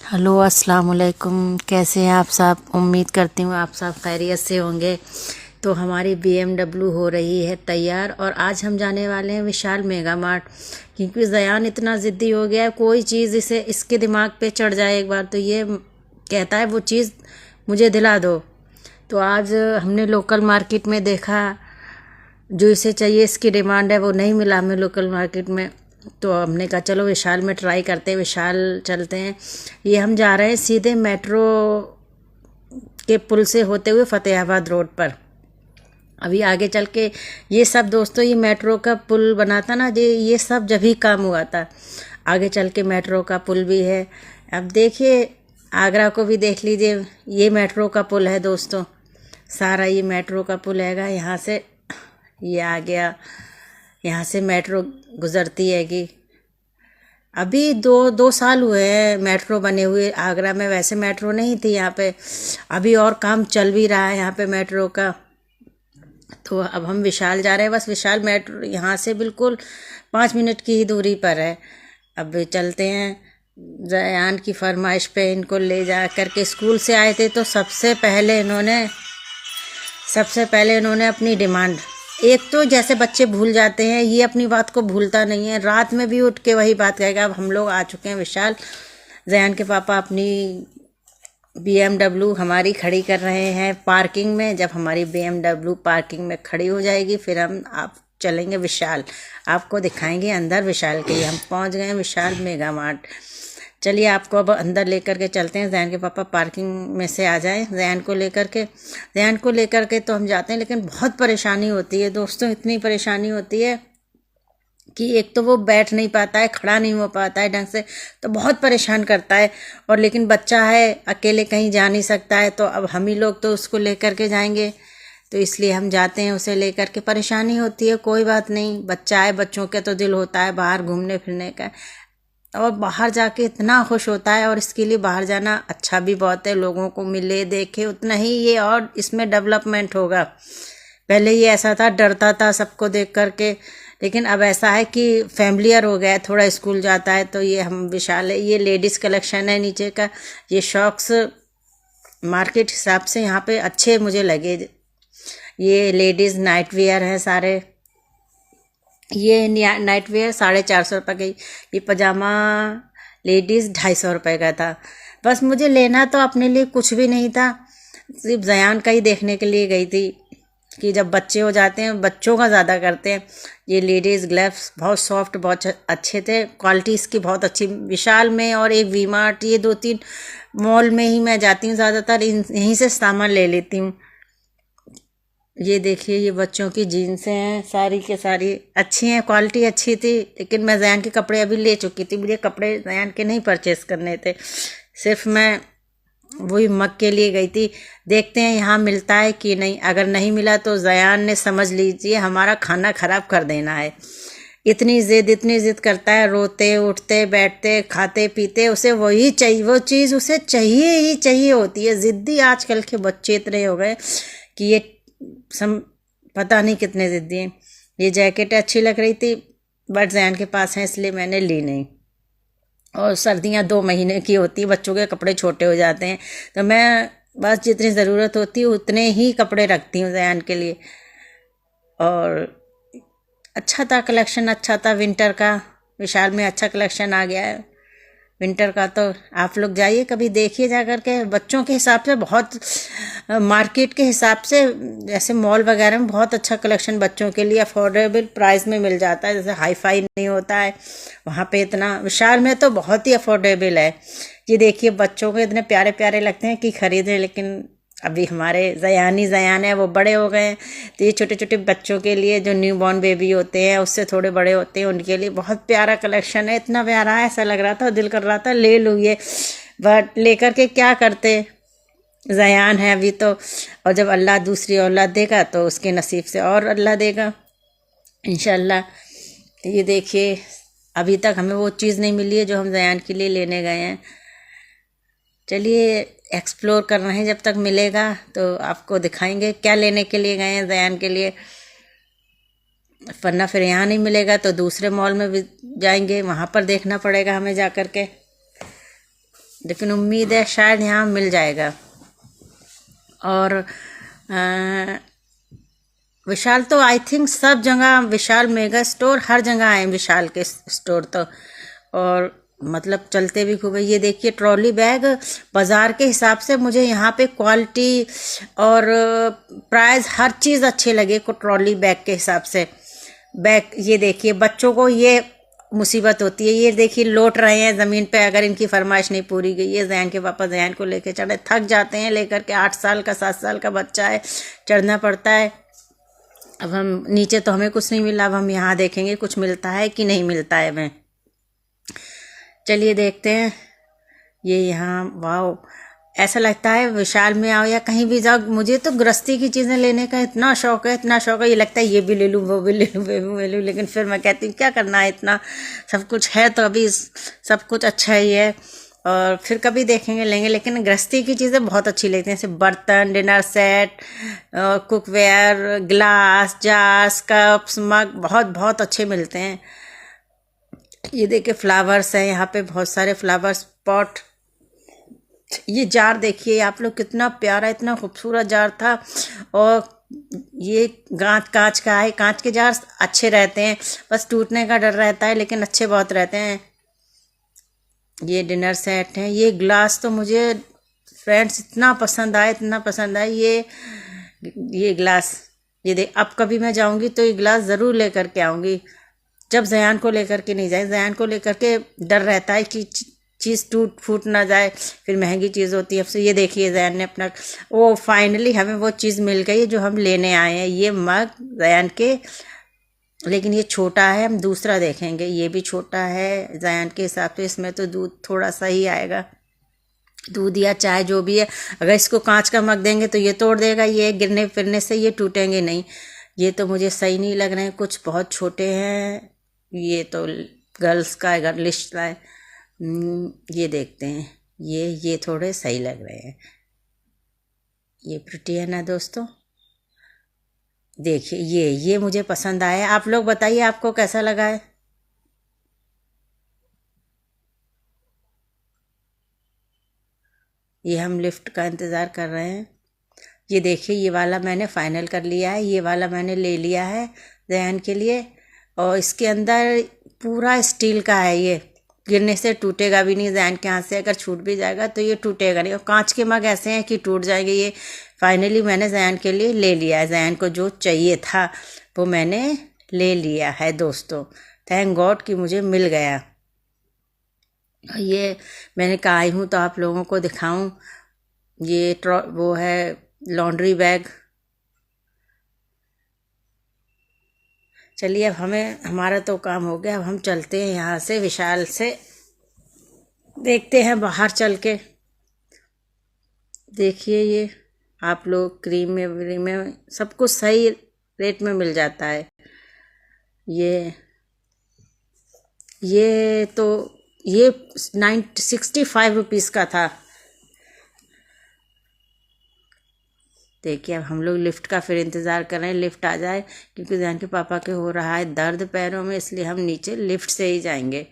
Hello अस्सलाम वालेकुम। कैसे हैं आप सब? उम्मीद करती हूँ आप सब खैरियत से होंगे। तो हमारी BMW हो रही है तैयार और आज हम जाने वाले हैं विशाल मेगा मार्ट, क्योंकि ज़यान इतना ज़िद्दी हो गया है। कोई चीज़ इसे इसके दिमाग पे चढ़ जाए एक बार तो ये कहता है वो चीज़ मुझे दिला दो। तो आज हमने लोकल मार्केट में देखा, जो इसे चाहिए इसकी डिमांड है वो नहीं मिला हमें लोकल मार्केट में। तो हमने कहा चलो विशाल में ट्राई करते हैं, विशाल चलते हैं। ये हम जा रहे हैं सीधे मेट्रो के पुल से होते हुए फतेहाबाद रोड पर। अभी आगे चल के ये सब दोस्तों, ये मेट्रो का पुल बना था ना, ये सब जब ही काम हुआ था। आगे चल के मेट्रो का पुल भी है। अब देखिए आगरा को भी देख लीजिए, ये मेट्रो का पुल है दोस्तों। सारा ये मेट्रो का पुल हैगा। यहाँ से ये आ गया, यहाँ से मेट्रो गुजरती हैगी। अभी दो साल हुए हैं मेट्रो बने हुए आगरा में। वैसे मेट्रो नहीं थी यहाँ पे, अभी और काम चल भी रहा है यहाँ पे मेट्रो का। तो अब हम विशाल जा रहे हैं। बस विशाल मेट्रो यहाँ से बिल्कुल 5 मिनट की ही दूरी पर है। अब चलते हैं। ज़यान की फरमाइश पे इनको ले जा करके स्कूल से आए थे तो सबसे पहले इन्होंने अपनी डिमांड, एक तो जैसे बच्चे भूल जाते हैं, ये अपनी बात को भूलता नहीं है। रात में भी उठ के वही बात कहेगा। अब हम लोग आ चुके हैं विशाल। ज़यान के पापा अपनी BMW हमारी खड़ी कर रहे हैं पार्किंग में। जब हमारी BMW पार्किंग में खड़ी हो जाएगी फिर आप चलेंगे विशाल, आपको दिखाएंगे अंदर विशाल के। हम पहुंच गए हैं विशाल मेगा मार्ट। चलिए आपको अब अंदर लेकर के चलते हैं। ज़यान के पापा पार्किंग में से आ जाएं ज़यान को लेकर के तो हम जाते हैं। लेकिन बहुत परेशानी होती है दोस्तों, इतनी परेशानी होती है कि एक तो वो बैठ नहीं पाता है, खड़ा नहीं हो पाता है ढंग से, तो बहुत परेशान करता है। और लेकिन बच्चा है, अकेले कहीं जा नहीं सकता है, तो अब हम ही लोग तो उसको लेकर के जाएंगे। तो इसलिए हम जाते हैं उसे लेकर के। परेशानी होती है, कोई बात नहीं, बच्चा है, बच्चों का तो दिल होता है बाहर घूमने फिरने का, और बाहर जाके इतना खुश होता है। और इसके लिए बाहर जाना अच्छा भी बहुत है, लोगों को मिले देखे उतना ही ये और इसमें डेवलपमेंट होगा। पहले ये ऐसा था, डरता था सबको देख करके, लेकिन अब ऐसा है कि फैमिलियर हो गया है, थोड़ा स्कूल जाता है। तो ये हम विशाल है, ये लेडीज़ कलेक्शन है नीचे का। ये शॉक्स मार्केट हिसाब से यहाँ पे अच्छे मुझे लगे। ये लेडीज़ नाइट वेयर है सारे। ये नाइट वेयर 450 रुपये की। ये पजामा लेडीज़ 250 रुपये का था। बस मुझे लेना तो अपने लिए कुछ भी नहीं था, सिर्फ ज़यान का ही देखने के लिए गई थी कि जब बच्चे हो जाते हैं, बच्चों का ज़्यादा करते हैं। ये लेडीज़ ग्लव्स बहुत सॉफ्ट, बहुत अच्छे थे, क्वालिटी इसकी बहुत अच्छी। विशाल में और एक वी मार्ट, ये 2-3 मॉल में ही मैं जाती हूँ ज़्यादातर, यहीं से सामान ले लेती हूँ। ये देखिए ये बच्चों की जीन्स हैं, सारी के सारी अच्छी हैं, क्वालिटी अच्छी थी। लेकिन मैं ज़यान के कपड़े अभी ले चुकी थी, मुझे कपड़े ज़यान के नहीं परचेस करने थे, सिर्फ मैं वही मग के लिए गई थी। देखते हैं यहाँ मिलता है कि नहीं। अगर नहीं मिला तो ज़यान ने समझ लीजिए हमारा खाना ख़राब कर देना है। इतनी ज़िद करता है, रोते उठते बैठते खाते पीते उसे वही चाहिए, वो चीज़ उसे चाहिए ही चाहिए होती है। ज़िद्दी आजकल के बच्चे इतने हो गए कि ये पता नहीं कितने ज़िद्दी हैं। ये जैकेट अच्छी लग रही थी बट ज़यान के पास है इसलिए मैंने ली नहीं। और सर्दियाँ 2 महीने की होती है, बच्चों के कपड़े छोटे हो जाते हैं, तो मैं बस जितनी ज़रूरत होती है उतने ही कपड़े रखती हूँ ज़यान के लिए। और अच्छा था कलेक्शन, अच्छा था विंटर का। विशाल में अच्छा कलेक्शन आ गया है विंटर का। तो आप लोग जाइए कभी, देखिए जा कर के। बच्चों के हिसाब से बहुत, मार्केट के हिसाब से जैसे मॉल वगैरह में बहुत अच्छा कलेक्शन बच्चों के लिए अफोर्डेबल प्राइस में मिल जाता है। जैसे हाई फाई नहीं होता है वहाँ पे इतना। विशाल में तो बहुत ही अफोर्डेबल है। ये देखिए बच्चों को इतने प्यारे प्यारे लगते हैं कि खरीदें, लेकिन अभी हमारे ज़यान है वो बड़े हो गए हैं। तो ये छोटे छोटे बच्चों के लिए जो न्यू बॉर्न बेबी होते हैं, उससे थोड़े बड़े होते हैं, उनके लिए बहुत प्यारा कलेक्शन है। इतना प्यारा है, ऐसा लग रहा था, दिल कर रहा था ले लूँ ये, बट लेकर के क्या करते। ज़यान है अभी तो, और जब अल्लाह दूसरी औलाद देगा तो उसके नसीब से और अल्लाह देगा इंशाल्लाह। तो ये देखिए अभी तक हमें वो चीज़ नहीं मिली है जो हम ज़यान के लिए लेने गए हैं। चलिए एक्सप्लोर कर रहे हैं, जब तक मिलेगा तो आपको दिखाएंगे क्या लेने के लिए गए हैं ज़यान के लिए। वरना फिर यहाँ नहीं मिलेगा तो दूसरे मॉल में भी जाएंगे, वहाँ पर देखना पड़ेगा हमें जा कर के। लेकिन उम्मीद है शायद यहाँ मिल जाएगा। और अ, विशाल तो आई थिंक सब जगह, विशाल मेगा स्टोर हर जगह है विशाल के स्टोर तो। और मतलब चलते भी खूब है। ये देखिए ट्रॉली बैग बाजार के हिसाब से मुझे यहाँ पे क्वालिटी और प्राइस हर चीज़ अच्छे लगे को ट्रॉली बैग के हिसाब से। बैग ये देखिए, बच्चों को ये मुसीबत होती है, ये देखिए लौट रहे हैं ज़मीन पे अगर इनकी फरमाइश नहीं पूरी गई। ये जैन के पापा जैन को लेके चढ़े, थक जाते हैं लेकर के। 8 साल का 7 साल का बच्चा है, चढ़ना पड़ता है। अब हम नीचे तो हमें कुछ नहीं मिला, अब हम यहाँ देखेंगे कुछ मिलता है कि नहीं मिलता है हमें। चलिए देखते हैं। ये यहाँ वाओ, ऐसा लगता है विशाल में आओ या कहीं भी जाओ, मुझे तो गृहस्थी की चीज़ें लेने का इतना शौक है, इतना शौक है। ये लगता है ये भी ले लूँ, वो भी ले लूँ, वो भी ले लूँ, लेकिन फिर मैं कहती हूँ क्या करना है, इतना सब कुछ है तो अभी सब कुछ अच्छा ही है और फिर कभी देखेंगे लेंगे। लेकिन गृहस्थी की चीज़ें बहुत अच्छी लगती हैं, जैसे बर्तन, dinner set, cookware, glass, jars, cups, mug बहुत बहुत अच्छे मिलते हैं। ये देखिए फ्लावर्स हैं यहाँ पे, बहुत सारे फ्लावर्स पॉट। ये जार देखिए आप लोग, कितना प्यारा, इतना खूबसूरत जार था। और ये कांच का है। कांच के जार अच्छे रहते हैं, बस टूटने का डर रहता है, लेकिन अच्छे बहुत रहते हैं। ये डिनर सेट है। ये ग्लास तो मुझे फ्रेंड्स इतना पसंद आया, इतना पसंद आया। ये ग्लास, ये देख, अब कभी मैं जाऊंगी तो ये ग्लास ज़रूर लेकर के आऊंगी। जब जयान को लेकर के नहीं जाए, जयान को लेकर के डर रहता है कि चीज़ टूट फूट ना जाए, फिर महंगी चीज़ होती है। अब से ये देखिए जयान ने अपना, वो फाइनली हमें वो चीज़ मिल गई जो हम लेने आए हैं। ये मग जयान के, लेकिन ये छोटा है, हम दूसरा देखेंगे। ये भी छोटा है जयान के हिसाब से, इसमें तो दूध थोड़ा सा ही आएगा, दूध या चाय जो भी है। अगर इसको कांच का मग देंगे तो ये तोड़ देगा, ये गिरने फिरने से ये टूटेंगे नहीं। ये तो मुझे सही नहीं लग रहे हैं, कुछ बहुत छोटे हैं। ये तो गर्ल्स का लिस्ट है। ये देखते हैं, ये थोड़े सही लग रहे हैं। ये प्रिटी है ना दोस्तों, देखिए ये मुझे पसंद आया। आप लोग बताइए आपको कैसा लगा है। ये हम लिफ्ट का इंतज़ार कर रहे हैं। ये देखिए ये वाला मैंने फाइनल कर लिया है, ये वाला मैंने ले लिया है जयान के लिए। और इसके अंदर पूरा स्टील का है, ये गिरने से टूटेगा भी नहीं। जयान के हाथ से अगर छूट भी जाएगा तो ये टूटेगा नहीं। और कांच के मग ऐसे हैं कि टूट जाएंगे। ये फाइनली मैंने जयान के लिए ले लिया है। जयान को जो चाहिए था वो मैंने ले लिया है दोस्तों। थैंक गॉड कि मुझे मिल गया। ये मैंने कहा आई हूँ तो आप लोगों को दिखाऊं। ये वो है लॉन्ड्री बैग। चलिए अब हमारा तो काम हो गया, अब हम चलते हैं यहाँ से, विशाल से देखते हैं बाहर चल के। देखिए ये आप लोग क्रीम में सब कुछ सही रेट में मिल जाता है। ये तो ये 65 रुपीज़ का था। देखिए अब हम लोग लिफ्ट का फिर इंतज़ार कर रहे हैं, लिफ्ट आ जाए, क्योंकि जयान के पापा के हो रहा है दर्द पैरों में, इसलिए हम नीचे लिफ्ट से ही जाएंगे।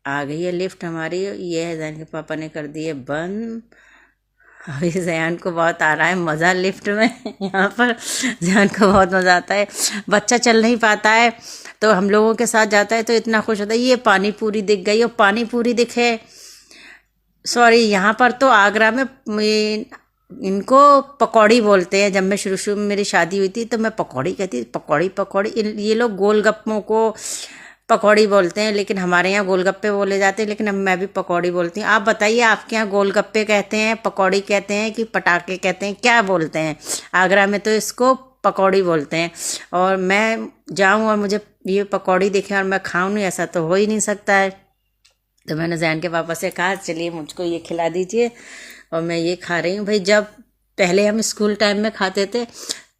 आ गई है लिफ्ट हमारी। ये है जयान के पापा ने कर दिए बंद। अभी जयान को बहुत आ रहा है मज़ा लिफ्ट में। यहाँ पर जयान को बहुत मज़ा आता है। बच्चा चल नहीं पाता है तो हम लोगों के साथ जाता है तो इतना खुश होता है। ये पानी पूरी दिख गई, और पानी पूरी दिखे, सॉरी यहाँ पर तो आगरा में इनको पकौड़ी बोलते हैं। जब मैं शुरू में मेरी शादी हुई थी तो मैं पकौड़ी कहती, पकौड़ी। ये लोग गोलगप्पों को पकौड़ी बोलते हैं, लेकिन हमारे यहाँ गोलगप्पे बोले जाते हैं, लेकिन अब मैं भी पकौड़ी बोलती हूँ। आप बताइए आपके यहाँ गोलगप्पे कहते हैं, पकौड़ी कहते हैं कि पटाखे कहते हैं, क्या बोलते हैं? आगरा में तो इसको पकौड़ी बोलते हैं। और मैं जाऊँ और मुझे ये पकौड़ी दिखे और मैं खाऊँ नहीं, ऐसा तो हो ही नहीं सकता है। तो मैंने जैन के पापा से कहा चलिए मुझको ये खिला दीजिए, और मैं ये खा रही हूँ। भाई जब पहले हम स्कूल टाइम में खाते थे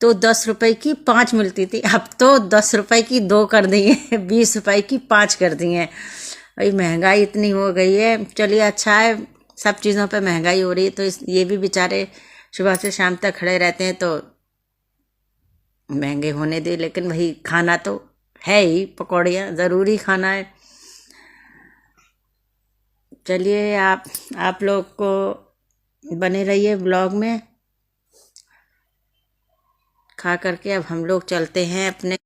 तो 10 रुपए की 5 मिलती थी, अब तो 10 रुपए की 2 कर दी है, 20 रुपए की 5 कर दी हैं। भाई महंगाई इतनी हो गई है। चलिए अच्छा है, सब चीज़ों पे महंगाई हो रही है, तो ये भी बेचारे सुबह से शाम तक खड़े रहते हैं, तो महंगे होने दे, लेकिन भाई खाना तो है ही, पकौड़ियाँ ज़रूरी खाना है। चलिए आप लोग को बने रहिए ब्लॉग में। खा करके अब हम लोग चलते हैं अपने